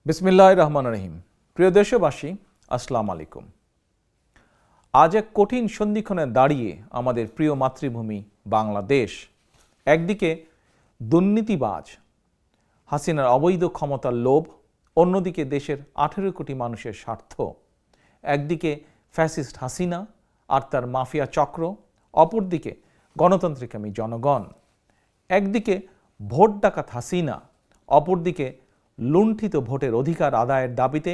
বিসমিল্লাহির রহমানির রহিম। প্রিয় দেশবাসী, আসসালামু আলাইকুম। আজ এক কঠিন সন্ধিক্ষণে দাঁড়িয়ে আমাদের প্রিয় মাতৃভূমি বাংলাদেশ একদিকে দুর্নীতিবাজ হাসিনার অবৈধ ক্ষমতার লোভ, অন্যদিকে দেশের 18 কোটি মানুষের স্বার্থ। একদিকে ফ্যাসিস্ট হাসিনা আর তার মাফিয়া চক্র, অপরদিকে গণতান্ত্রিকামী জনগণ। একদিকে ভোট ডাকাত হাসিনা, অপরদিকে লুণ্ঠিত ভোটের অধিকার আদায়ের দাবিতে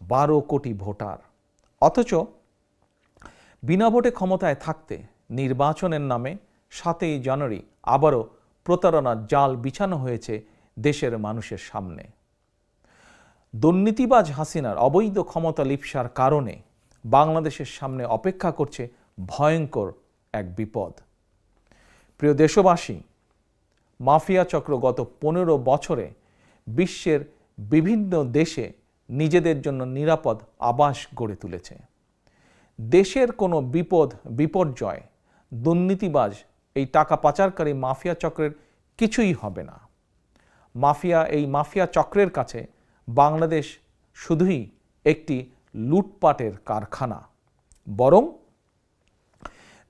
12 কোটি ভোটার। অথচ বিনা ভোটে ক্ষমতায় থাকতে নির্বাচনের নামে 7ই জানুয়ারি আবারও প্রতারণার জাল বিছানো হয়েছে দেশের মানুষের সামনে। দুর্নীতিবাজ হাসিনার অবৈধ ক্ষমতা লিপ্সার কারণে বাংলাদেশের সামনে অপেক্ষা করছে ভয়ঙ্কর এক বিপদ। প্রিয় দেশবাসী, মাফিয়া চক্র গত 15 বছরে বিশ্বের বিভিন্ন দেশে নিজেদের জন্য নিরাপদ আবাস গড়ে তুলেছে। দেশের কোনো বিপদ বিপর্যয় দুর্নীতিবাজ এই টাকা পাচারকারী মাফিয়া চক্রের কিছুই হবে না। এই মাফিয়া চক্রের কাছে বাংলাদেশ শুধুই একটি লুটপাটের কারখানা। বরং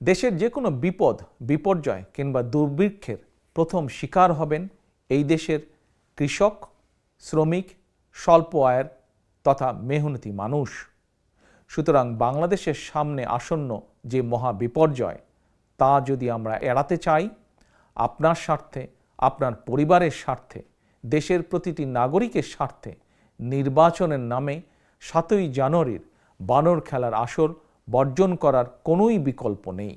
দেশের যে কোনো বিপদ বিপর্যয় কিংবা দুর্ভিক্ষের প্রথম শিকার হবেন এই দেশের কৃষক, শ্রমিক, স্বল্প আয়ের তথা মেহনতি মানুষ। সুতরাং বাংলাদেশের সামনে আসন্ন যে মহা বিপর্যয়, তা যদি আমরা এড়াতে চাই, আপনার স্বার্থে, আপনার পরিবারের স্বার্থে, দেশের প্রতিটি নাগরিকের স্বার্থে নির্বাচনের নামে 7ই জানুয়ারির বানর খেলার আসর বর্জন করার কোনোই বিকল্প নেই।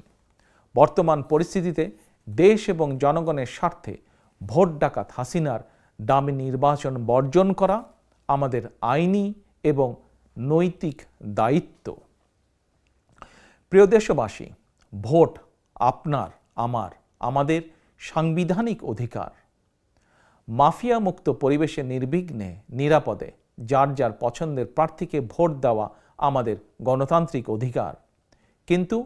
বর্তমান পরিস্থিতিতে দেশ এবং জনগণের স্বার্থে ভোট ডাকাত হাসিনার দামি নির্বাচন বর্জন করা আমাদের আইনি এবং নৈতিক দায়িত্ব। প্রিয় দেশবাসী, ভোট আপনার, আমাদের সাংবিধানিক অধিকার। মাফিয়া মুক্ত পরিবেশে নির্বিঘ্নে নিরাপদে যার যার পছন্দের প্রার্থীকে ভোট দেওয়া আমাদের গণতান্ত্রিক অধিকার। কিন্তু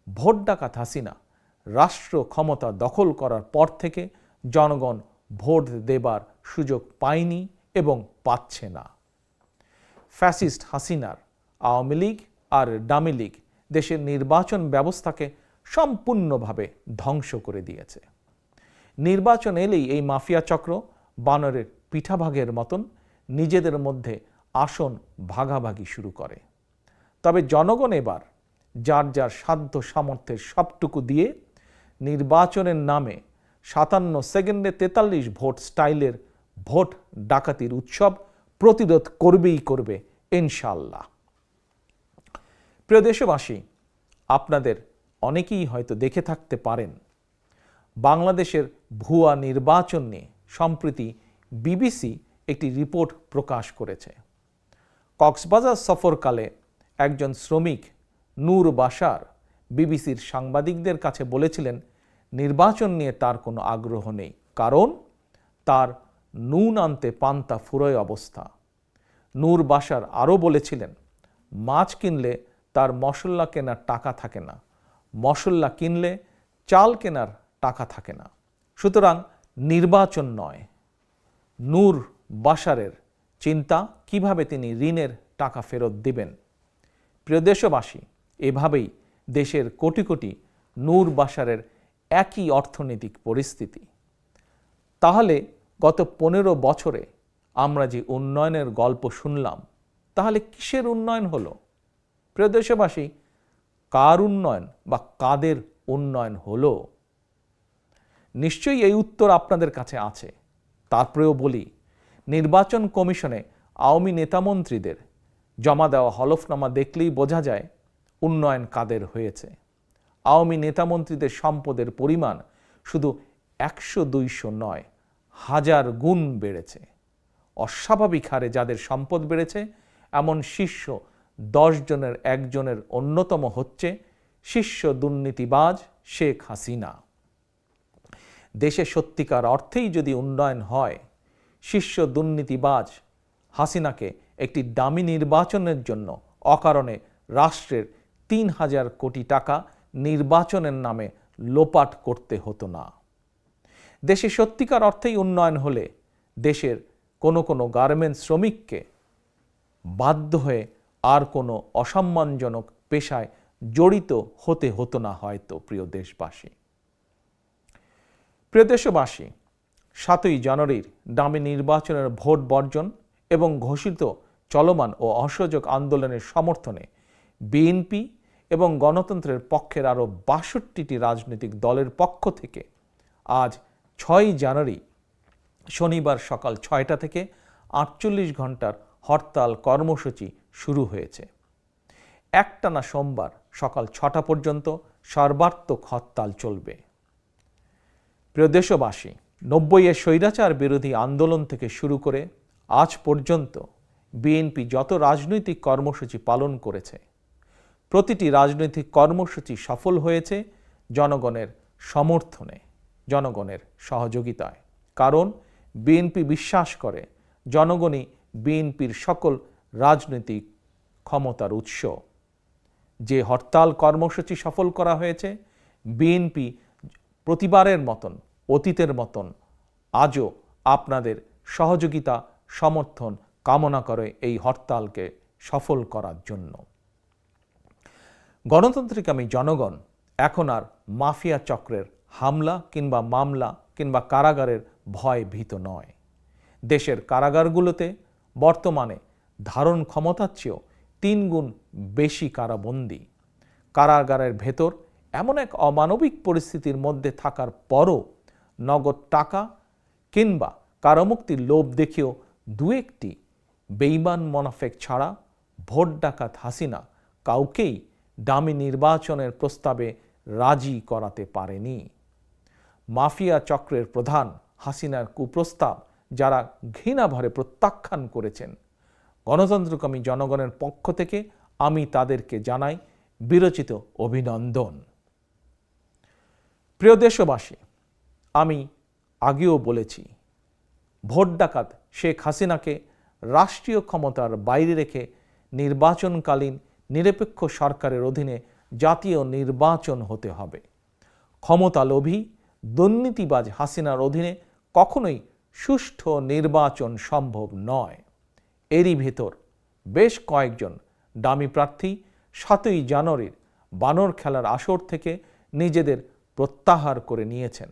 ভোট ডাকাত হাসিনা রাষ্ট্র ক্ষমতা দখল করার পর থেকে জনগণ ভোট দেবার সুযোগ পায়নি এবং পাচ্ছে না। ফ্যাসিস্ট হাসিনার আওয়ামী লীগ আর ডামি লীগ দেশের নির্বাচন ব্যবস্থাকে সম্পূর্ণভাবে ধ্বংস করে দিয়েছে। নির্বাচন এলেই এই মাফিয়া চক্র বানরের পিঠাভাগের মতন নিজেদের মধ্যে আসন ভাগাভাগি শুরু করে। তবে জনগণ এবার যার যার সাধ্য সামর্থ্যের সবটুকু দিয়ে নির্বাচনের নামে 57 সেকেন্ডে 43 ভোট স্টাইলের ভোট ডাকাতির উৎসব প্রতিরোধ করবেই করবে ইনশাআল্লাহ। প্রিয় দেশবাসী, আপনাদের অনেকেই হয়তো দেখে থাকতে পারেন বাংলাদেশের ভুয়া নির্বাচন নিয়ে সম্প্রতি বিবিসি একটি রিপোর্ট প্রকাশ করেছে। কক্সবাজার সফরকালে একজন শ্রমিক নূর বাশার বিবিসির সাংবাদিকদের কাছে বলেছিলেন নির্বাচন নিয়ে তার কোনো আগ্রহ নেই, কারণ তার নুন আনতে পান্তা ফুরোয় অবস্থা। নূর বাশার আরও বলেছিলেন মাছ কিনলে তার মশলা কেনার টাকা থাকে না, মশলা কিনলে চাল কেনার টাকা থাকে না। সুতরাং নির্বাচন নয়। নূর বাশারের চিন্তা কিভাবে তিনি ঋণের টাকা ফেরত দিবেন। প্রিয় দেশবাসী, এভাবেই দেশের কোটি কোটি নূর বাশারের একই অর্থনৈতিক পরিস্থিতি। তাহলে গত 15 বছরে আমরা যে উন্নয়নের গল্প শুনলাম, তাহলে কিসের উন্নয়ন হলো? প্রিয় দেশবাসী, কার উন্নয়ন বা কাদের উন্নয়ন হলো? নিশ্চয়ই এই উত্তর আপনাদের কাছে আছে। তারপরেও বলি, নির্বাচন কমিশনে আওয়ামী নেতামন্ত্রীদের জমা দেওয়া হলফনামা দেখলেই বোঝা যায় উন্নয়ন কাদের হয়েছে। আওয়ামী নেতামন্ত্রীদের সম্পদের পরিমাণ শুধু 100-200 নয়, 1000 গুণ বেড়েছে। অস্বাভাবিক হারে যাদের সম্পদ বেড়েছে এমন শীর্ষ 10 জনের একজনের অন্যতম হচ্ছে শীর্ষ দুর্নীতিবাজ শেখ হাসিনা। দেশে সত্যিকার অর্থেই যদি উন্নয়ন হয়, শীর্ষ দুর্নীতিবাজ হাসিনাকে একটি দামি নির্বাচনের জন্য অকারণে রাষ্ট্রের 3000 কোটি টাকা নির্বাচনের নামে লোপাট করতে হতো না। দেশে সত্যিকার অর্থেই উন্নয়ন হলে দেশের কোনো গার্মেন্টস শ্রমিককে বাধ্য হয়ে আর কোনো অসম্মানজনক পেশায় জড়িত হতে হতো না হয়তো। প্রিয় দেশবাসী, প্রিয় দেশবাসী, 7ই জানুয়ারির ডামি নির্বাচনের ভোট বর্জন এবং ঘোষিত চলমান ও অসহযোগ আন্দোলনের সমর্থনে বিএনপি এবং গণতন্ত্রের পক্ষের আরও 62টি রাজনৈতিক দলের পক্ষ থেকে আজ 6ই জানুয়ারি শনিবার সকাল 6টা থেকে 48 ঘন্টার হরতাল কর্মসূচি শুরু হয়েছে। একটানা সোমবার সকাল 6টা পর্যন্ত সর্বাত্মক হরতাল চলবে। প্রিয় দেশবাসী, 90-এর স্বৈরাচার বিরোধী আন্দোলন থেকে শুরু করে আজ পর্যন্ত বিএনপি যত রাজনৈতিক কর্মসূচি পালন করেছে, প্রতিটি রাজনৈতিক কর্মসূচি সফল হয়েছে জনগণের সমর্থনে, জনগণের সহযোগিতায়। কারণ বিএনপি বিশ্বাস করে জনগণই বিএনপির সকল রাজনৈতিক ক্ষমতার উৎস। যে হরতাল কর্মসূচি সফল করা হয়েছে, বিএনপি প্রতিবারের মতন, অতীতের মতন আজও আপনাদের সহযোগিতা সমর্থন কামনা করে এই হরতালকে সফল করার জন্য। গণতান্ত্রিকামী জনগণ এখন আর মাফিয়া চক্রের হামলা কিংবা মামলা কিংবা কারাগারের ভয় ভীত নয়। দেশের কারাগারগুলোতে বর্তমানে ধারণ ক্ষমতার চেয়েও 3 গুণ বেশি কারাবন্দী। কারাগারের ভেতর এমন এক অমানবিক পরিস্থিতির মধ্যে থাকার পরও নগদ টাকা কিংবা কারামুক্তির লোভ দেখেও 2-1টি বেঈমান মোনাফেক ছাড়া ভোট ডাকাত হাসিনা কাউকেই ডামি নির্বাচনের প্রস্তাবে রাজি করাতে পারেনি। মাফিয়া চক্রের প্রধান হাসিনার কুপ্রস্তাব যারা ঘৃণাভরে প্রত্যাখ্যান করেছেন, গণতন্ত্রকামী জনগণের পক্ষ থেকে আমি তাদেরকে জানাই বিরচিত অভিনন্দন। প্রিয় দেশবাসী, আমি আগেও বলেছি, ভোট ডাকাত শেখ হাসিনাকে রাষ্ট্রীয় ক্ষমতার বাইরে রেখে নির্বাচনকালীন নিরপেক্ষ সরকারের অধীনে জাতীয় নির্বাচন হতে হবে। ক্ষমতালোভী দুর্নীতিবাজ হাসিনার অধীনে কখনোই সুষ্ঠু নির্বাচন সম্ভব নয়। এরই ভেতর বেশ কয়েকজন ডামি প্রার্থী 7ই জানুয়ারির বানর খেলার আসর থেকে নিজেদের প্রত্যাহার করে নিয়েছেন।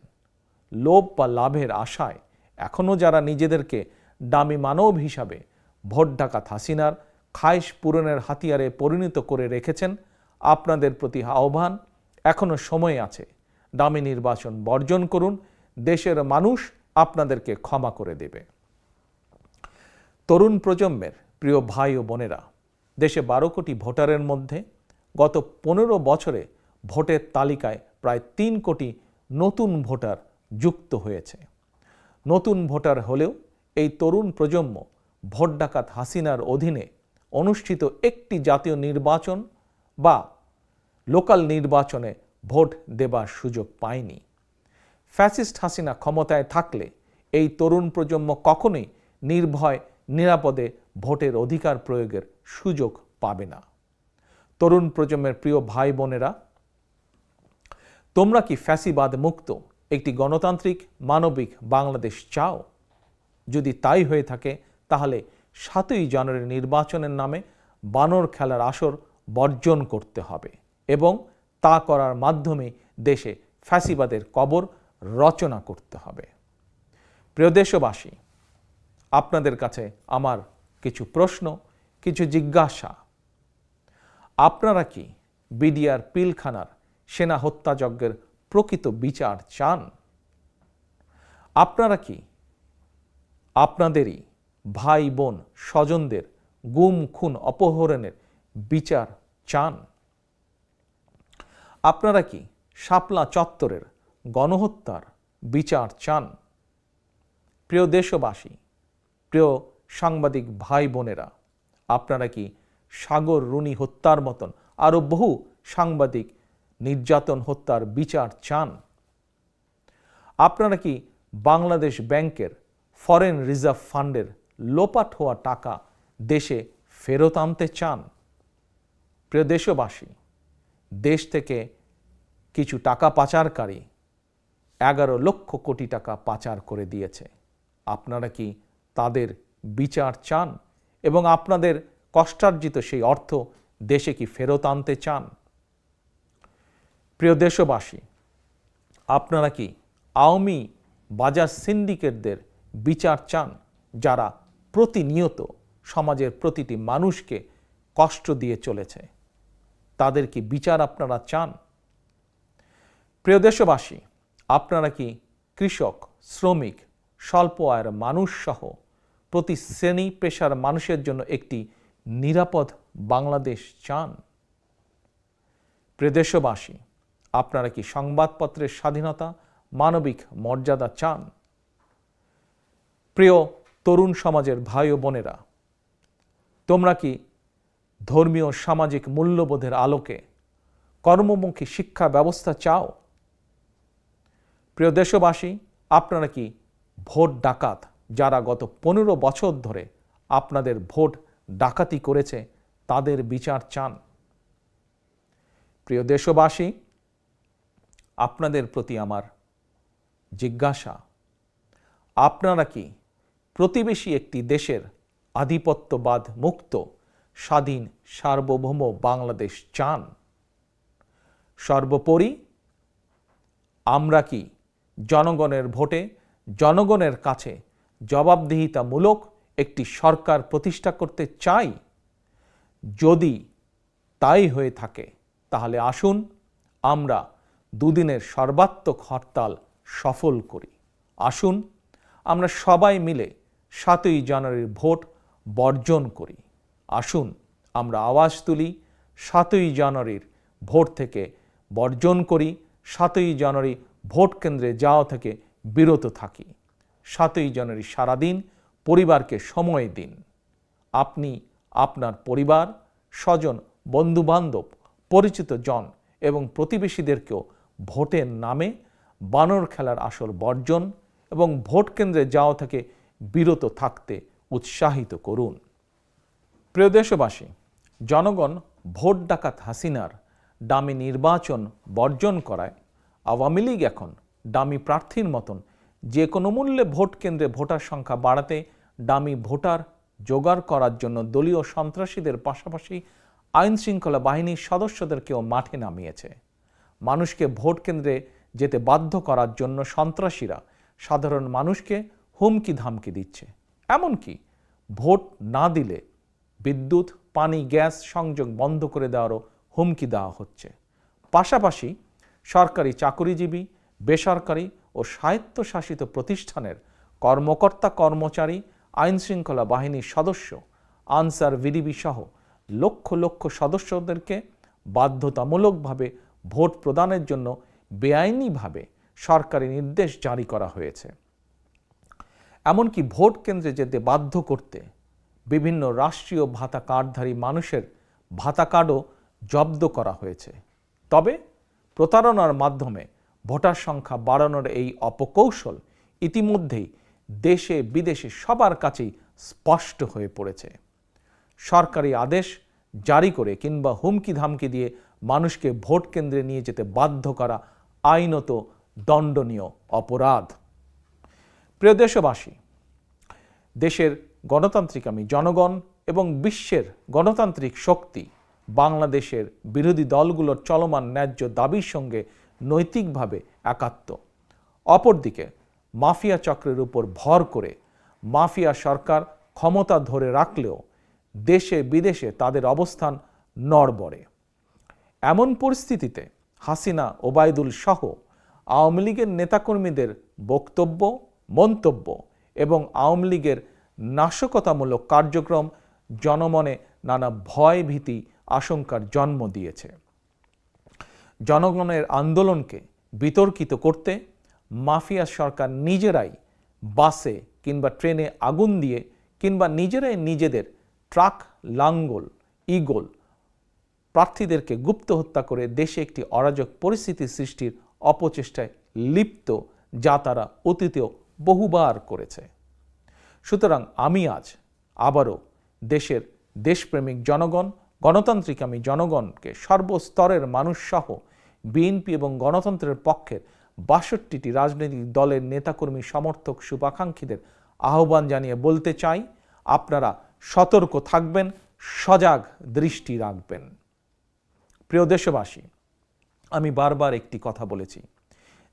লোভ বা লাভের আশায় এখনও যারা নিজেদেরকে ডামি মানব হিসাবে ভোট ডাকাত হাসিনার খায়েশ পূরণের হাতিয়ারে পরিণত করে রেখেছেন, আপনাদের প্রতি আহ্বান, এখনও সময় আছে। ডামি নির্বাচন বর্জন করুন, দেশের মানুষ আপনাদেরকে ক্ষমা করে দেবে। তরুণ প্রজন্মের প্রিয় ভাই ও বোনেরা, দেশে 12 কোটি ভোটারের মধ্যে গত 15 বছরে ভোটের তালিকায় প্রায় 3 কোটি নতুন ভোটার যুক্ত হয়েছে। নতুন ভোটার হলেও এই তরুণ প্রজন্ম ভোট ডাকাত হাসিনার অধীনে অনুষ্ঠিত একটি জাতীয় নির্বাচন বা লোকাল নির্বাচনে ভোট দেবার সুযোগ পায়নি। ফ্যাসিস্ট হাসিনা ক্ষমতায় থাকলে এই তরুণ প্রজন্ম কখনোই নির্ভয় নিরাপদে ভোটের অধিকার প্রয়োগের সুযোগ পাবে না। তরুণ প্রজন্মের প্রিয় ভাই বোনেরা, তোমরা কি ফ্যাসিবাদ মুক্ত একটি গণতান্ত্রিক মানবিক বাংলাদেশ চাও? যদি তাই হয়ে থাকে তাহলে 7ই জানুয়ারি নির্বাচনের নামে বানর খেলার আসর বর্জন করতে হবে এবং তা করার মাধ্যমে দেশে ফ্যাসিবাদের কবর রচনা করতে হবে। প্রিয় দেশবাসী, আপনাদের কাছে আমার কিছু প্রশ্ন, কিছু জিজ্ঞাসা। আপনারা কি বিডিআর পিলখানার সেনা হত্যাযজ্ঞের প্রকৃত বিচার চান? আপনারা কি আপনাদেরই ভাই বোন স্বজনদের গুম খুন অপহরণের বিচার চান? আপনারা কি শাপলা চত্বরের গণহত্যার বিচার চান? প্রিয় দেশবাসী, প্রিয় সাংবাদিক ভাই বোনেরা, আপনারা কি সাগর রুনি হত্যার মতন আরও বহু সাংবাদিক নির্যাতন হত্যার বিচার চান? আপনারা কি বাংলাদেশ ব্যাংকের ফরেন রিজার্ভ ফান্ডের লোপাট হওয়া টাকা দেশে ফেরত আনতে চান? প্রিয় দেশবাসী, দেশ থেকে কিছু টাকা পাচারকারী 11 লক্ষ কোটি টাকা পাচার করে দিয়েছে। আপনারা কি তাদের বিচার চান এবং আপনাদের কষ্টার্জিত সেই অর্থ দেশে কি ফেরত আনতে চান? প্রিয় দেশবাসী, আপনারা কি আওয়ামী বাজার সিন্ডিকেটদের বিচার চান, যারা প্রতিনিয়ত সমাজের প্রতিটি মানুষকে কষ্ট দিয়ে চলেছে? তাদের কি বিচার আপনারা চান? প্রিয় দেশবাসী, আপনারা কি কৃষক, শ্রমিক, স্বল্প আয়ের মানুষ সহ প্রতি শ্রেণী পেশার মানুষের জন্য একটি নিরাপদ বাংলাদেশ চান? প্রিয় দেশবাসী, আপনারা কি সংবাদপত্রের স্বাধীনতা, মানবিক মর্যাদা চান? প্রিয় তরুণ সমাজের ভাই ও বোনেরা, তোমরা কি ধর্মীয় সামাজিক মূল্যবোধের আলোকে কর্মমুখী শিক্ষা ব্যবস্থা চাও? প্রিয় দেশবাসী, আপনারা কি ভোট ডাকাত যারা গত 15 বছর ধরে আপনাদের ভোট ডাকাতি করেছে তাদের বিচার চান? প্রিয় দেশবাসী, আপনাদের প্রতি আমার জিজ্ঞাসা, আপনারা কি প্রতিবেশী একটি দেশের আধিপত্যবাদ মুক্ত স্বাধীন সার্বভৌম বাংলাদেশ চান? সর্বোপরি, আমরা কি জনগণের ভোটে জনগণের কাছে জবাবদিহিতামূলক একটি সরকার প্রতিষ্ঠা করতে চাই? যদি তাই হয়ে থাকে, তাহলে আসুন আমরা দুদিনের সর্বাত্মক হরতাল সফল করি। আসুন আমরা সবাই মিলে 7ই জানুয়ারির ভোট বর্জন করি। আসুন আমরা আওয়াজ তুলি, 7ই জানুয়ারির ভোট থেকে বর্জন করি, 7ই জানুয়ারি ভোট কেন্দ্রে যাওয়া থেকে বিরত থাকি। 7ই জানুয়ারি সারাদিন পরিবারকে সময় দিন। আপনি আপনার পরিবার, স্বজন, বন্ধুবান্ধব, পরিচিত জন এবং প্রতিবেশীদেরকেও ভোটের নামে বানর খেলার আসর বর্জন এবং ভোট কেন্দ্রে যাওয়া থেকে বিরত থাকতে উৎসাহিত করুন। প্রিয় দেশবাসী, জনগণ ভোট ডাকাত হাসিনার ডামি নির্বাচন বর্জন করায় আওয়ামী লীগ এখন ডামি প্রার্থীর মতন যে কোনো মূল্যে ভোট কেন্দ্রে ভোটার সংখ্যা বাড়াতে ডামি ভোটার জোগাড় করার জন্য দলীয় সন্ত্রাসীদের পাশাপাশি আইন শৃঙ্খলা বাহিনীর সদস্যদেরকেও মাঠে নামিয়েছে। মানুষকে ভোট কেন্দ্রে যেতে বাধ্য করার জন্য সন্ত্রাসীরা সাধারণ মানুষকে হুমকি ধামকি দিচ্ছে। এমনকি ভোট না দিলে বিদ্যুৎ, পানি, গ্যাস সংযোগ বন্ধ করে দেওয়ারও হুমকি দেওয়া হচ্ছে। পাশাপাশি সরকারি চাকরিজীবী, বেসরকারি ও স্বায়ত্তশাসিত প্রতিষ্ঠানের কর্মকর্তা, কর্মচারী, আইন শৃঙ্খলা বাহিনীর সদস্য, আনসার, ভিডিবি সহ লক্ষ লক্ষ সদস্যদেরকে বাধ্যতামূলকভাবে ভোট প্রদানের জন্য বেআইনিভাবে সরকারি নির্দেশ জারি করা হয়েছে। এমনকি ভোট কেন্দ্রে যেতে বাধ্য করতে বিভিন্ন রাষ্ট্রীয় ভাতা কার্ডধারী মানুষের ভাতা কার্ডও জব্দ করা হয়েছে। তবে প্রতারণার মাধ্যমে ভোটার সংখ্যা বাড়ানোর এই অপকৌশল ইতিমধ্যেই দেশে বিদেশে সবার কাছেই স্পষ্ট হয়ে পড়েছে। সরকারি আদেশ জারি করে কিংবা হুমকি ধামকি দিয়ে মানুষকে ভোট কেন্দ্রে নিয়ে যেতে বাধ্য করা আইনত দণ্ডনীয় অপরাধ। প্রিয় দেশবাসী, দেশের গণতান্ত্রিকামী জনগণ এবং বিশ্বের গণতান্ত্রিক শক্তি বাংলাদেশের বিরোধী দলগুলোর চলমান ন্যায্য দাবির সঙ্গে নৈতিকভাবে একাত্ম। অপরদিকে মাফিয়া চক্রের উপর ভর করে মাফিয়া সরকার ক্ষমতা ধরে রাখলেও দেশে বিদেশে তাদের অবস্থান নড়বড়ে। এমন পরিস্থিতিতে হাসিনা, ওবায়দুল সহ আওয়ামী লীগের নেতাকর্মীদের বক্তব্য, মন্তব্য এবং আওয়ামী লীগের নাশকতামূলক কার্যক্রম জনমনে নানা ভয়, ভীতি, আশঙ্কার জন্ম দিয়েছে। জনগণের আন্দোলনকে বিতর্কিত করতে মাফিয়া সরকার নিজেরাই বাসে কিংবা ট্রেনে আগুন দিয়ে কিংবা নিজেরাই নিজেদের ট্রাক, লাঙ্গল, ঈগল প্রার্থীদেরকে গুপ্ত হত্যা করে দেশে একটি অরাজক পরিস্থিতি সৃষ্টির অপচেষ্টায় লিপ্ত, যা তারা অতীতেও বহুবার করেছে। সুতরাং আমি আজ আবারও দেশের দেশপ্রেমিক জনগণ, গণতান্ত্রিকামী জনগণকে সর্বস্তরের মানুষ সহ বিএনপি এবং গণতন্ত্রের পক্ষের ৬২টি রাজনৈতিক দলের নেতাকর্মী, সমর্থক, শুভাকাঙ্ক্ষীদের আহ্বান জানিয়ে বলতে চাই, আপনারা সতর্ক থাকবেন, সজাগ দৃষ্টি রাখবেন। প্রিয় দেশবাসী, আমি বারবার একটি কথা বলেছি,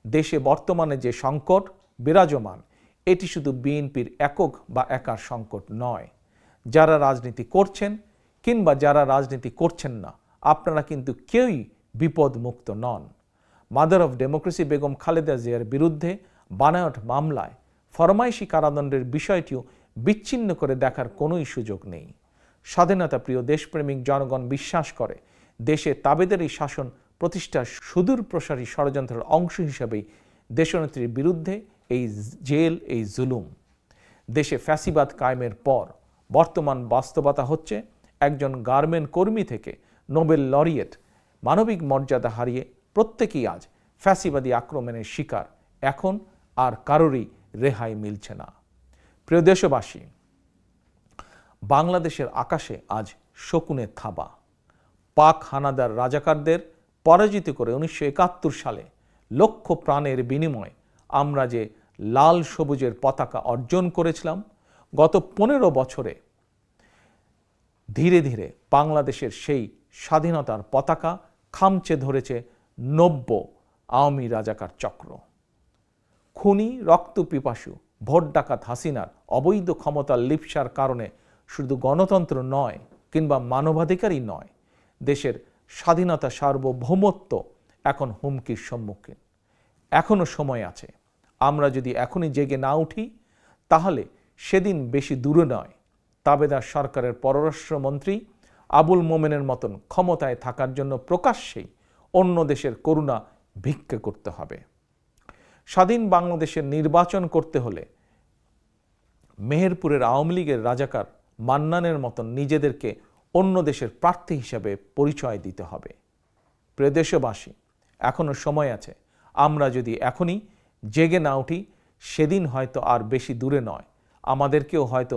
দেশে বর্তমানে যে সংকট বিরাজমান এটি শুধু বিএনপির একক বা একার সংকট নয়। যারা রাজনীতি করছেন কিংবা যারা রাজনীতি করছেন না, আপনারা কিন্তু কেউই বিপদমুক্ত নন। Mother of democracy Begum Khaleda জিয়ার বিরুদ্ধে বানায়ট মামলায় ফরমাইশি কারাদণ্ডের বিষয়টিও বিচ্ছিন্ন করে দেখার কোনোই সুযোগ নেই। স্বাধীনতা প্রিয় দেশপ্রেমিক জনগণ বিশ্বাস করে দেশে তাবেদারি শাসন প্রতিষ্ঠার সুদূর প্রসারী ষড়যন্ত্রের অংশ হিসেবেই দেশনেত্রীর বিরুদ্ধে এই জেল, এই জুলুম। দেশে ফ্যাসিবাদ কায়েমের পর বর্তমান বাস্তবতা হচ্ছে একজন গার্মেন্ট কর্মী থেকে নোবেল লরিয়েট মানবিক মর্যাদা হারিয়ে প্রত্যেকেই আজ ফ্যাসিবাদী আক্রমণের শিকার। এখন আর কারোরই রেহাই মিলছে না। প্রিয় দেশবাসী, বাংলাদেশের আকাশে আজ শকুনের থাবা। পাক হানাদার রাজাকারদের পরাজিত করে 1971 সালে লক্ষ প্রাণের বিনিময়ে আমরা যে লাল সবুজের পতাকা অর্জন করেছিলাম, গত 15 বছরে ধীরে ধীরে বাংলাদেশের সেই স্বাধীনতার পতাকা খামচে ধরেছে 90 আওয়ামী রাজাকার চক্র। খুনি, রক্তপিপাসু, ভোট ডাকাত হাসিনার অবৈধ ক্ষমতার লিপ্সার কারণে শুধু গণতন্ত্র নয় কিংবা মানবাধিকারই নয়, দেশের স্বাধীনতা সার্বভৌমত্ব এখন হুমকির সম্মুখীন। এখনো সময় আছে। আমরা যদি এখনই জেগে না উঠি তাহলে সেদিন বেশি দূরে নয়, তাবেদার সরকারের পররাষ্ট্রমন্ত্রী আবুল মোমেনের মতন ক্ষমতায় থাকার জন্য প্রকাশ্যেই অন্য দেশের করুণা ভিক্ষা করতে হবে। স্বাধীন বাংলাদেশের নির্বাচন করতে হলে মেহেরপুরের আওয়ামী লীগের রাজাকার মান্নানের মতন নিজেদেরকে অন্য দেশের প্রার্থী হিসাবে পরিচয় দিতে হবে। প্রিয় দেশবাসী, এখনো সময় আছে। আমরা যদি এখনই জেগে না উঠি সেদিন হয়তো আর বেশি দূরে নয়, আমাদেরকেও হয়তো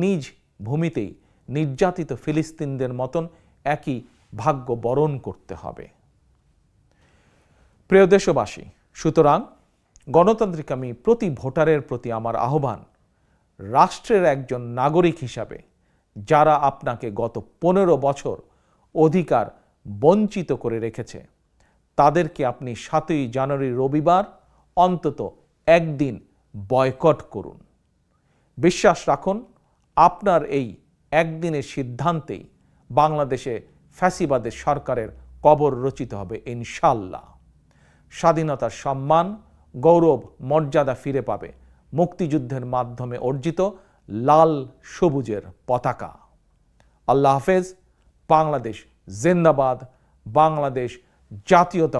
নিজ ভূমিতেই নির্যাতিত ফিলিস্তিনদের মতন একই ভাগ্য বরণ করতে হবে। প্রিয় দেশবাসী, সুতরাং গণতান্ত্রিক আমি প্রতি ভোটারের প্রতি আমার আহ্বান, রাষ্ট্রের একজন নাগরিক হিসাবে যারা আপনাকে গত 15 বছর অধিকার বঞ্চিত করে রেখেছে তাদেরকে আপনি 7ই জানুয়ারি রবিবার অন্তত একদিন বয়কট করুন। বিশ্বাস রাখুন, আপনার এই একদিনের সিদ্ধান্তেই বাংলাদেশে ফ্যাসিবাদের সরকারের কবর রচিত হবে ইনশাল্লাহ। স্বাধীনতার সম্মান, গৌরব, মর্যাদা ফিরে পাবে মুক্তিযুদ্ধের মাধ্যমে অর্জিত লাল সবুজের পতাকা। আল্লাহ হাফেজ। বাংলাদেশ জিন্দাবাদ। বাংলাদেশ জাতীয়তা